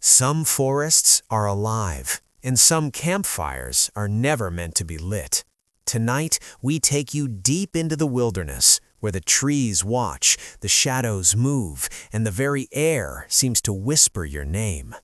Some forests are alive, and some campfires are never meant to be lit. Tonight, we take you deep into the wilderness, where the trees watch, the shadows move, and the very air seems to whisper your name.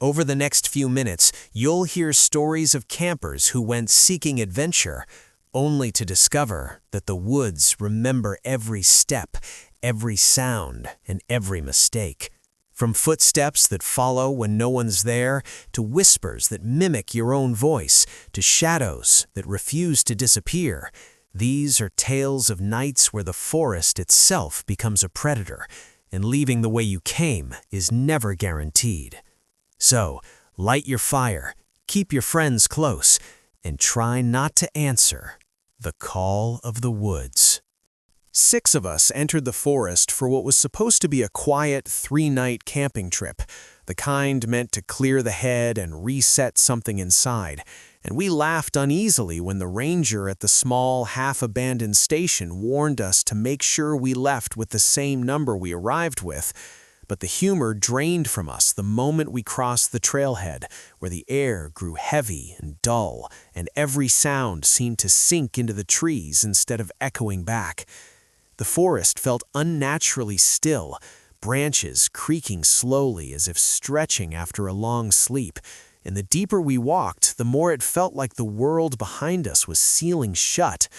Over the next few minutes, you'll hear stories of campers who went seeking adventure, only to discover that the woods remember every step, every sound, and every mistake. From footsteps that follow when no one's there, to whispers that mimic your own voice, to shadows that refuse to disappear, these are tales of nights where the forest itself becomes a predator, and leaving the way you came is never guaranteed. So, light your fire, keep your friends close, and try not to answer the call of the woods. 6 of us entered the forest for what was supposed to be a quiet 3-night camping trip, the kind meant to clear the head and reset something inside, and we laughed uneasily when the ranger at the small, half-abandoned station warned us to make sure we left with the same number we arrived with. But the humor drained from us the moment we crossed the trailhead, where the air grew heavy and dull, and every sound seemed to sink into the trees instead of echoing back. The forest felt unnaturally still, branches creaking slowly as if stretching after a long sleep, and the deeper we walked, the more it felt like the world behind us was sealing shut.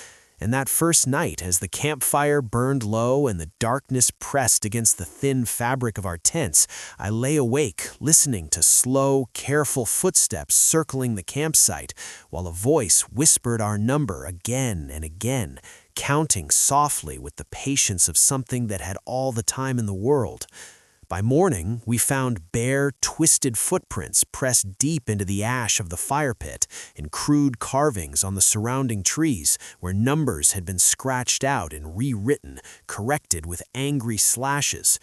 And that first night, as the campfire burned low and the darkness pressed against the thin fabric of our tents, I lay awake, listening to slow, careful footsteps circling the campsite, while a voice whispered our number again and again, counting softly with the patience of something that had all the time in the world. By morning, we found bare, twisted footprints pressed deep into the ash of the fire pit, and crude carvings on the surrounding trees where numbers had been scratched out and rewritten, corrected with angry slashes.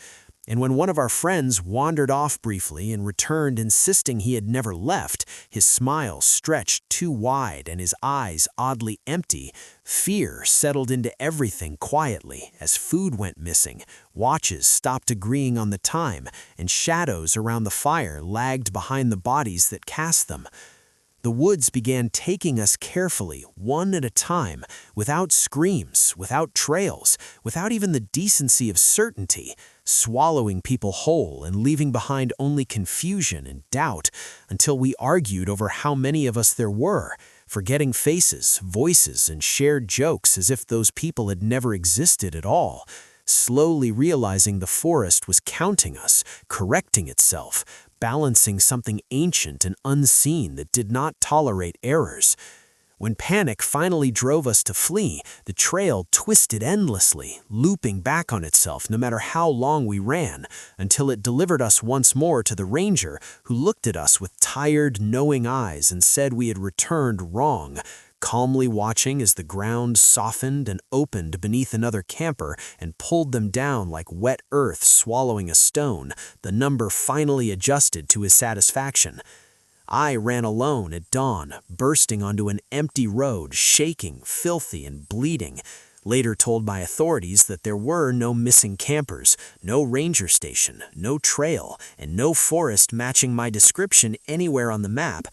And when one of our friends wandered off briefly and returned insisting he had never left, his smile stretched too wide and his eyes oddly empty, fear settled into everything quietly as food went missing, watches stopped agreeing on the time, and shadows around the fire lagged behind the bodies that cast them. The woods began taking us carefully, one at a time, without screams, without trails, without even the decency of certainty, swallowing people whole and leaving behind only confusion and doubt, until we argued over how many of us there were, forgetting faces, voices, and shared jokes as if those people had never existed at all, slowly realizing the forest was counting us, correcting itself, balancing something ancient and unseen that did not tolerate errors. When panic finally drove us to flee, the trail twisted endlessly, looping back on itself no matter how long we ran, until it delivered us once more to the ranger, who looked at us with tired, knowing eyes and said we had returned wrong, calmly watching as the ground softened and opened beneath another camper and pulled them down like wet earth swallowing a stone, the number finally adjusted to his satisfaction. I ran alone at dawn, bursting onto an empty road, shaking, filthy, and bleeding. Later told by authorities that there were no missing campers, no ranger station, no trail, and no forest matching my description anywhere on the map.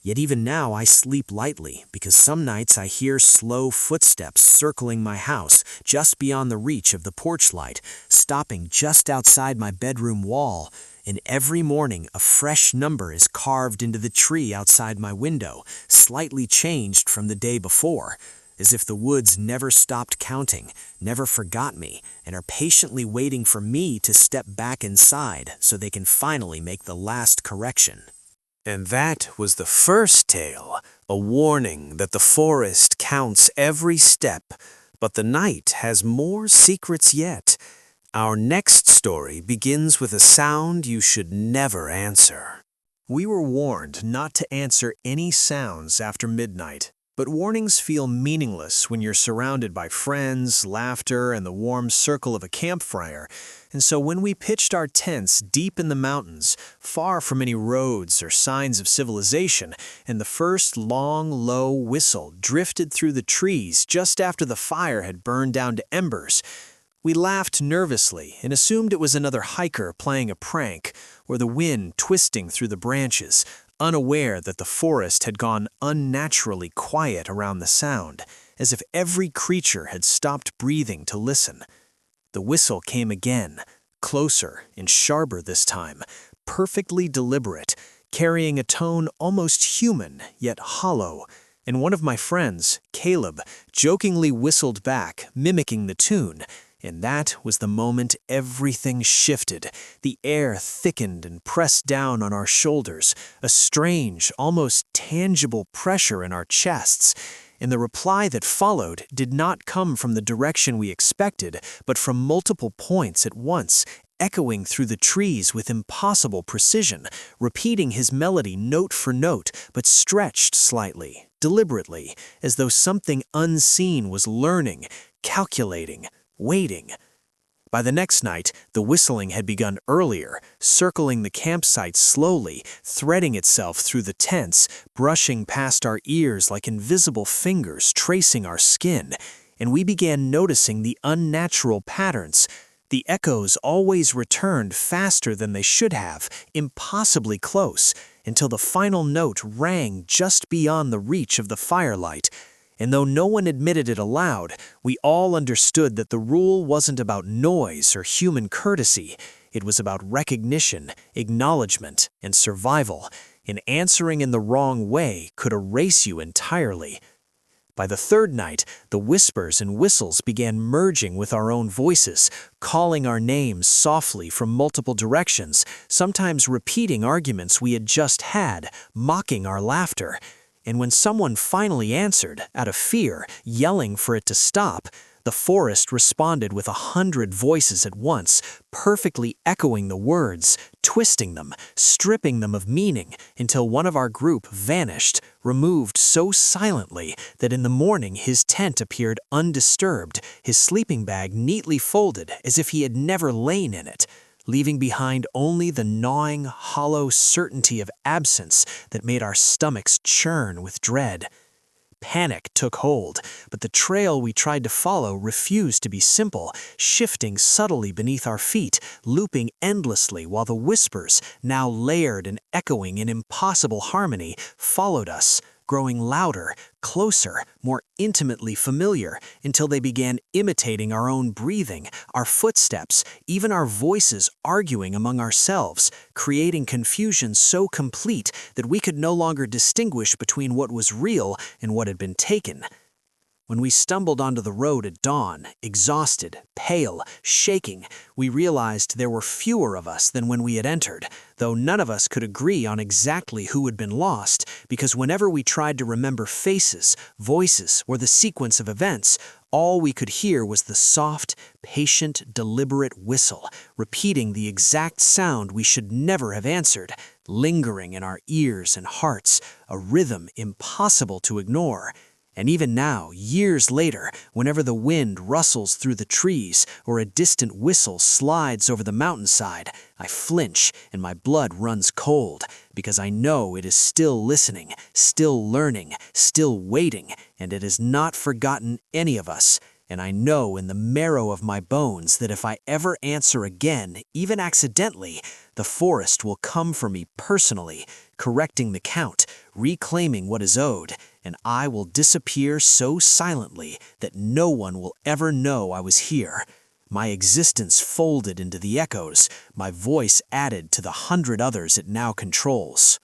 Yet even now I sleep lightly, because some nights I hear slow footsteps circling my house just beyond the reach of the porch light, stopping just outside my bedroom wall. And every morning a fresh number is carved into the tree outside my window, slightly changed from the day before, as if the woods never stopped counting, never forgot me, and are patiently waiting for me to step back inside so they can finally make the last correction. And that was the first tale, a warning that the forest counts every step, but the night has more secrets yet. Our next story begins with a sound you should never answer. We were warned not to answer any sounds after midnight, but warnings feel meaningless when you're surrounded by friends, laughter, and the warm circle of a campfire. And so when we pitched our tents deep in the mountains, far from any roads or signs of civilization, and the first long, low whistle drifted through the trees just after the fire had burned down to embers, We laughed nervously and assumed it was another hiker playing a prank, or the wind twisting through the branches, unaware that the forest had gone unnaturally quiet around the sound, as if every creature had stopped breathing to listen. The whistle came again, closer and sharper this time, perfectly deliberate, carrying a tone almost human, yet hollow, and one of my friends, Caleb, jokingly whistled back, mimicking the tune, and that was the moment everything shifted. The air thickened and pressed down on our shoulders, a strange, almost tangible pressure in our chests, and the reply that followed did not come from the direction we expected, but from multiple points at once, echoing through the trees with impossible precision, repeating his melody note for note, but stretched slightly, deliberately, as though something unseen was learning, calculating, waiting. By the next night, the whistling had begun earlier, circling the campsite slowly, threading itself through the tents, brushing past our ears like invisible fingers tracing our skin, and we began noticing the unnatural patterns. The echoes always returned faster than they should have, impossibly close, until the final note rang just beyond the reach of the firelight. And though no one admitted it aloud, we all understood that the rule wasn't about noise or human courtesy. It was about recognition, acknowledgement, and survival. And answering in the wrong way could erase you entirely. By the third night, the whispers and whistles began merging with our own voices, calling our names softly from multiple directions, sometimes repeating arguments we had just had, mocking our laughter. And when someone finally answered, out of fear, yelling for it to stop, the forest responded with 100 voices at once, perfectly echoing the words, twisting them, stripping them of meaning, until one of our group vanished, removed so silently that in the morning his tent appeared undisturbed, his sleeping bag neatly folded as if he had never lain in it, leaving behind only the gnawing, hollow certainty of absence that made our stomachs churn with dread. Panic took hold, but the trail we tried to follow refused to be simple, shifting subtly beneath our feet, looping endlessly while the whispers, now layered and echoing in impossible harmony, followed us, growing louder, closer, more intimately familiar, until they began imitating our own breathing, our footsteps, even our voices arguing among ourselves, creating confusion so complete that we could no longer distinguish between what was real and what had been taken. When we stumbled onto the road at dawn, exhausted, pale, shaking, we realized there were fewer of us than when we had entered, though none of us could agree on exactly who had been lost, because whenever we tried to remember faces, voices, or the sequence of events, all we could hear was the soft, patient, deliberate whistle, repeating the exact sound we should never have answered, lingering in our ears and hearts, a rhythm impossible to ignore. And even now, years later, whenever the wind rustles through the trees or a distant whistle slides over the mountainside, I flinch and my blood runs cold, because I know it is still listening, still learning, still waiting, and it has not forgotten any of us. And I know in the marrow of my bones that if I ever answer again, even accidentally, the forest will come for me personally, correcting the count, reclaiming what is owed, and I will disappear so silently that no one will ever know I was here. My existence folded into the echoes, my voice added to the 100 others it now controls.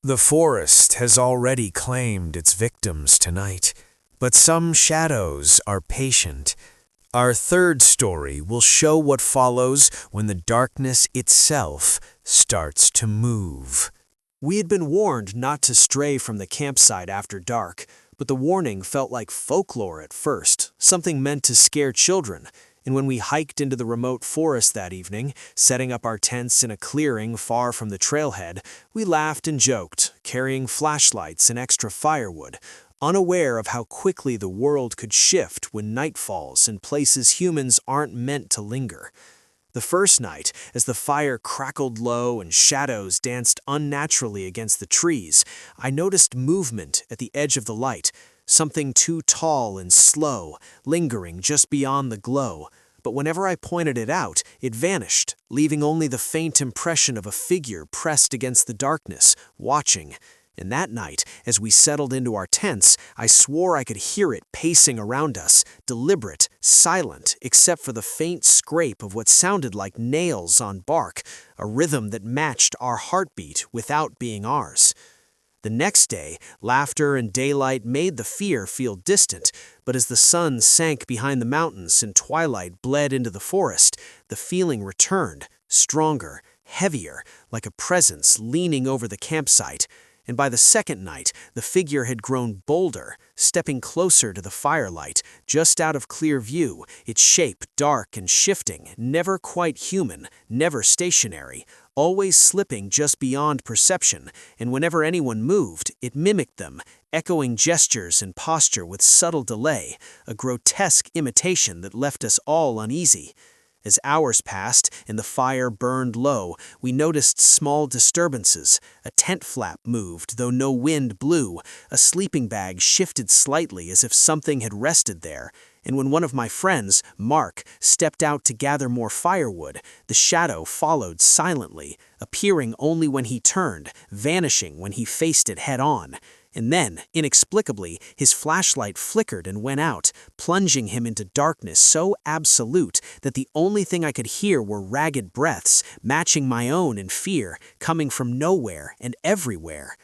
The forest has already claimed its victims tonight, but some shadows are patient. Our third story will show what follows when the darkness itself starts to move. We had been warned not to stray from the campsite after dark, but the warning felt like folklore at first, something meant to scare children. And when we hiked into the remote forest that evening, setting up our tents in a clearing far from the trailhead, we laughed and joked, carrying flashlights and extra firewood, unaware of how quickly the world could shift when night falls in places humans aren't meant to linger. The first night, as the fire crackled low and shadows danced unnaturally against the trees, I noticed movement at the edge of the light, something too tall and slow, lingering just beyond the glow. but whenever I pointed it out, it vanished, leaving only the faint impression of a figure pressed against the darkness, watching. And that night, as we settled into our tents, I swore I could hear it pacing around us, deliberate, silent, except for the faint scrape of what sounded like nails on bark, a rhythm that matched our heartbeat without being ours. The next day, laughter and daylight made the fear feel distant, but as the sun sank behind the mountains and twilight bled into the forest, the feeling returned, stronger, heavier, like a presence leaning over the campsite. And by the second night, the figure had grown bolder, stepping closer to the firelight, just out of clear view, its shape dark and shifting, never quite human, never stationary, always slipping just beyond perception, and whenever anyone moved, it mimicked them, echoing gestures and posture with subtle delay, a grotesque imitation that left us all uneasy. As hours passed and the fire burned low, we noticed small disturbances. A tent flap moved, though no wind blew. A sleeping bag shifted slightly as if something had rested there. And when one of my friends, Mark, stepped out to gather more firewood, the shadow followed silently, appearing only when he turned, vanishing when he faced it head-on. And then, inexplicably, his flashlight flickered and went out, plunging him into darkness so absolute that the only thing I could hear were ragged breaths, matching my own in fear, coming from nowhere and everywhere.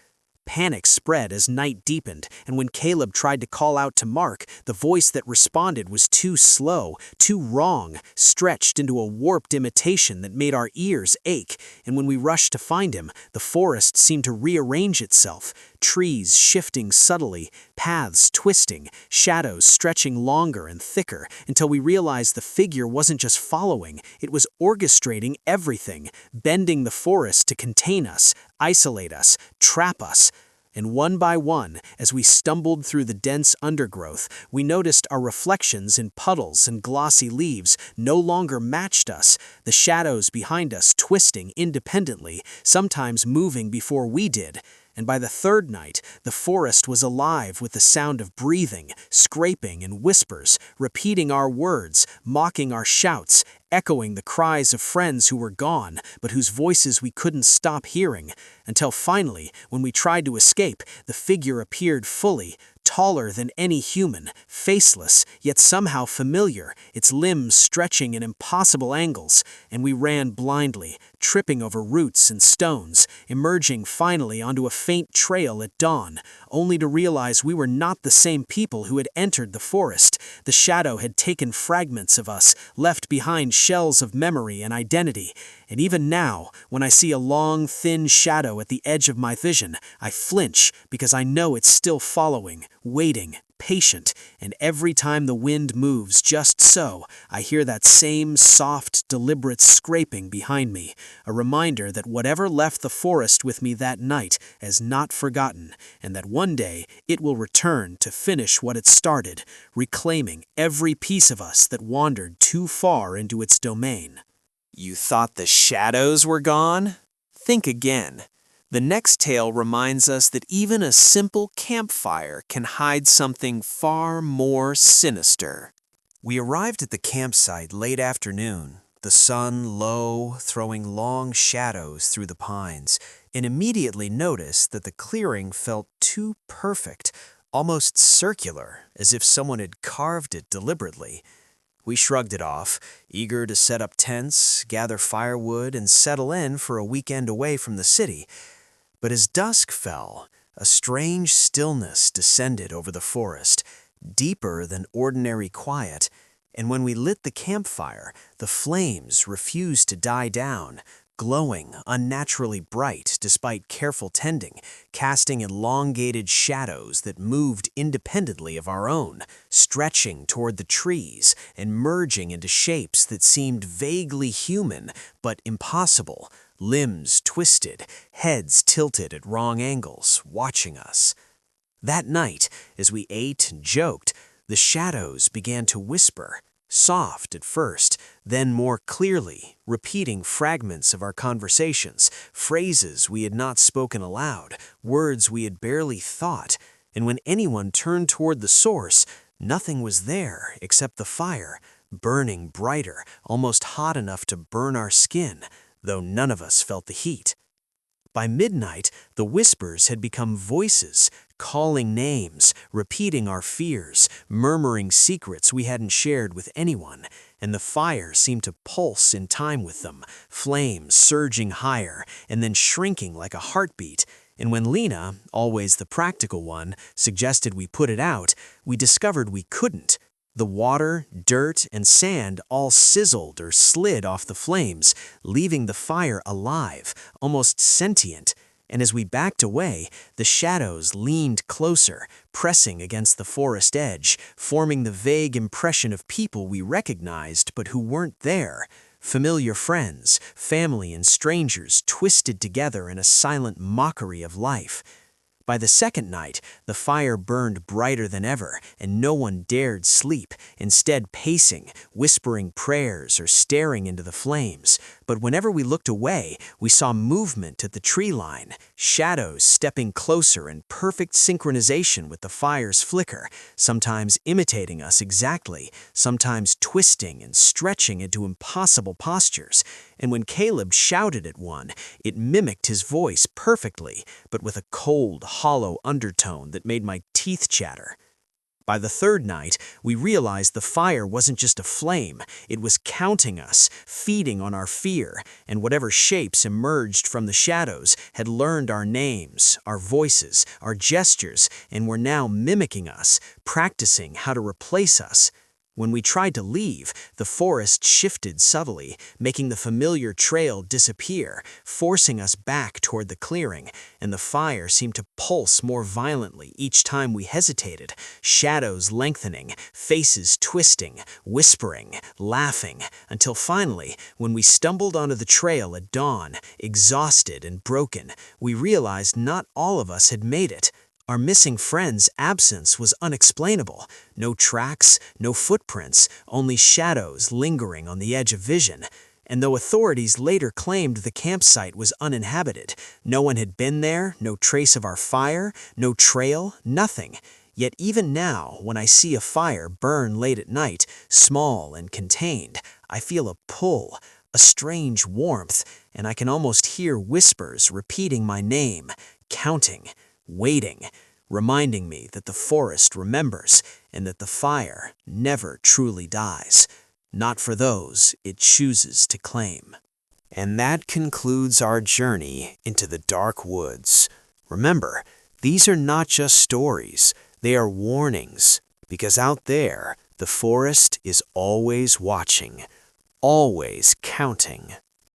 Panic spread as night deepened, and when Caleb tried to call out to Mark, the voice that responded was too slow, too wrong, stretched into a warped imitation that made our ears ache, and when we rushed to find him, the forest seemed to rearrange itself, trees shifting subtly, paths twisting, shadows stretching longer and thicker, until we realized the figure wasn't just following, it was orchestrating everything, bending the forest to contain us, isolate us, trap us. And one by one, as we stumbled through the dense undergrowth, we noticed our reflections in puddles and glossy leaves no longer matched us, the shadows behind us twisting independently, sometimes moving before we did. And by the third night, the forest was alive with the sound of breathing, scraping, and whispers, repeating our words, mocking our shouts, echoing the cries of friends who were gone, but whose voices we couldn't stop hearing, until finally, when we tried to escape, the figure appeared fully, taller than any human, faceless, yet somehow familiar, its limbs stretching in impossible angles, and we ran blindly, tripping over roots and stones, emerging finally onto a faint trail at dawn, only to realize we were not the same people who had entered the forest. The shadow had taken fragments of us, left behind shells of memory and identity, and even now, when I see a long, thin shadow at the edge of my vision, I flinch because I know it's still following, waiting, patient, and every time the wind moves just so, I hear that same soft, deliberate scraping behind me, a reminder that whatever left the forest with me that night has not forgotten, and that one day it will return to finish what it started, reclaiming every piece of us that wandered too far into its domain. You thought the shadows were gone? Think again. The next tale reminds us that even a simple campfire can hide something far more sinister. We arrived at the campsite late afternoon, the sun low, throwing long shadows through the pines, and immediately noticed that the clearing felt too perfect, almost circular, as if someone had carved it deliberately. We shrugged it off, eager to set up tents, gather firewood, and settle in for a weekend away from the city. But as dusk fell, a strange stillness descended over the forest, deeper than ordinary quiet, and when we lit the campfire, the flames refused to die down, glowing unnaturally bright despite careful tending, casting elongated shadows that moved independently of our own, stretching toward the trees and merging into shapes that seemed vaguely human but impossible, limbs twisted, heads tilted at wrong angles, watching us. That night, as we ate and joked, the shadows began to whisper, soft at first, then more clearly, repeating fragments of our conversations, phrases we had not spoken aloud, words we had barely thought, and when anyone turned toward the source, nothing was there except the fire, burning brighter, almost hot enough to burn our skin, though none of us felt the heat. By midnight, the whispers had become voices, calling names, repeating our fears, murmuring secrets we hadn't shared with anyone, and the fire seemed to pulse in time with them, flames surging higher and then shrinking like a heartbeat. And when Lena, always the practical one, suggested we put it out, we discovered we couldn't. The water, dirt, and sand all sizzled or slid off the flames, leaving the fire alive, almost sentient. And as we backed away, the shadows leaned closer, pressing against the forest edge, forming the vague impression of people we recognized but who weren't there. Familiar friends, family, and strangers twisted together in a silent mockery of life. By the second night, the fire burned brighter than ever, and no one dared sleep, instead pacing, whispering prayers, or staring into the flames. But whenever we looked away, we saw movement at the tree line, shadows stepping closer in perfect synchronization with the fire's flicker, sometimes imitating us exactly, sometimes twisting and stretching into impossible postures. And when Caleb shouted at one, it mimicked his voice perfectly, but with a cold, hollow undertone that made my teeth chatter. By the third night, we realized the fire wasn't just a flame, it was counting us, feeding on our fear, and whatever shapes emerged from the shadows had learned our names, our voices, our gestures, and were now mimicking us, practicing how to replace us. When we tried to leave, the forest shifted subtly, making the familiar trail disappear, forcing us back toward the clearing, and the fire seemed to pulse more violently each time we hesitated, shadows lengthening, faces twisting, whispering, laughing, until finally, when we stumbled onto the trail at dawn, exhausted and broken, we realized not all of us had made it. Our missing friend's absence was unexplainable. No tracks, no footprints, only shadows lingering on the edge of vision. And though authorities later claimed the campsite was uninhabited, no one had been there, no trace of our fire, no trail, nothing. Yet even now, when I see a fire burn late at night, small and contained, I feel a pull, a strange warmth, and I can almost hear whispers repeating my name, counting, waiting, reminding me that the forest remembers and that the fire never truly dies, not for those it chooses to claim. And that concludes our journey into the dark woods. Remember, these are not just stories, they are warnings, because out there, the forest is always watching, always counting.